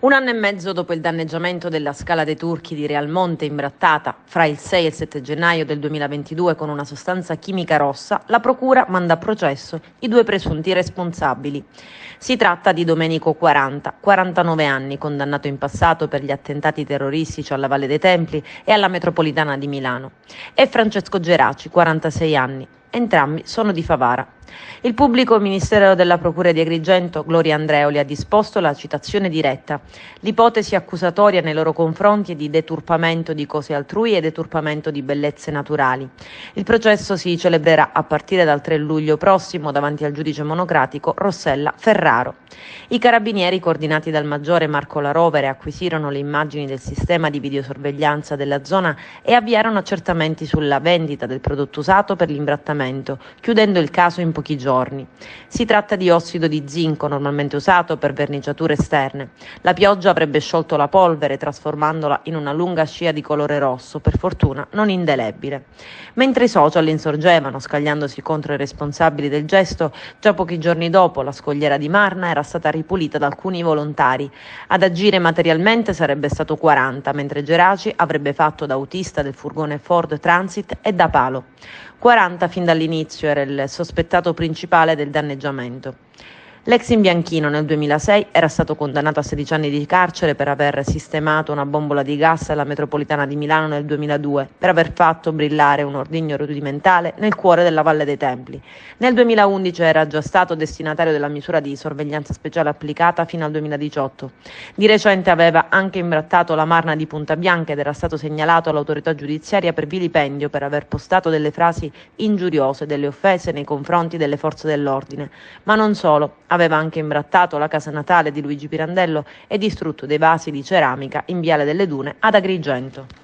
Un anno e mezzo dopo il danneggiamento della Scala dei Turchi di Realmonte imbrattata fra il 6 e il 7 gennaio del 2022 con una sostanza chimica rossa, la Procura manda a processo i due presunti responsabili. Si tratta di Domenico 40, 49 anni, condannato in passato per gli attentati terroristici alla Valle dei Templi e alla metropolitana di Milano, e Francesco Geraci, 46 anni. Entrambi sono di Favara. Il pubblico ministero della Procura di Agrigento, Gloria Andreoli, ha disposto la citazione diretta. L'ipotesi accusatoria nei loro confronti è di deturpamento di cose altrui e deturpamento di bellezze naturali. Il processo si celebrerà a partire dal 3 luglio prossimo davanti al giudice monocratico Rossella Ferraro. I carabinieri, coordinati dal maggiore Marco La Rovere, acquisirono le immagini del sistema di videosorveglianza della zona e avviarono accertamenti sulla vendita del prodotto usato per l'imbrattamento, chiudendo il caso in pochi giorni. Si tratta di ossido di zinco, normalmente usato per verniciature esterne. La pioggia avrebbe sciolto la polvere, trasformandola in una lunga scia di colore rosso, per fortuna non indelebile. Mentre i social insorgevano, scagliandosi contro i responsabili del gesto, già pochi giorni dopo la scogliera di Marna era stata ripulita da alcuni volontari. Ad agire materialmente sarebbe stato 40, mentre Geraci avrebbe fatto da autista del furgone Ford Transit e da palo. 40 fin dall'inizio era il sospettato principale del danneggiamento. L'ex imbianchino nel 2006 era stato condannato a 16 anni di carcere per aver sistemato una bombola di gas alla metropolitana di Milano nel 2002, per aver fatto brillare un ordigno rudimentale nel cuore della Valle dei Templi. Nel 2011 era già stato destinatario della misura di sorveglianza speciale applicata fino al 2018. Di recente aveva anche imbrattato la Marna di Punta Bianca ed era stato segnalato all'autorità giudiziaria per vilipendio per aver postato delle frasi ingiuriose, delle offese nei confronti delle forze dell'ordine. Ma non solo. Aveva anche imbrattato la casa natale di Luigi Pirandello e distrutto dei vasi di ceramica in Viale delle Dune ad Agrigento.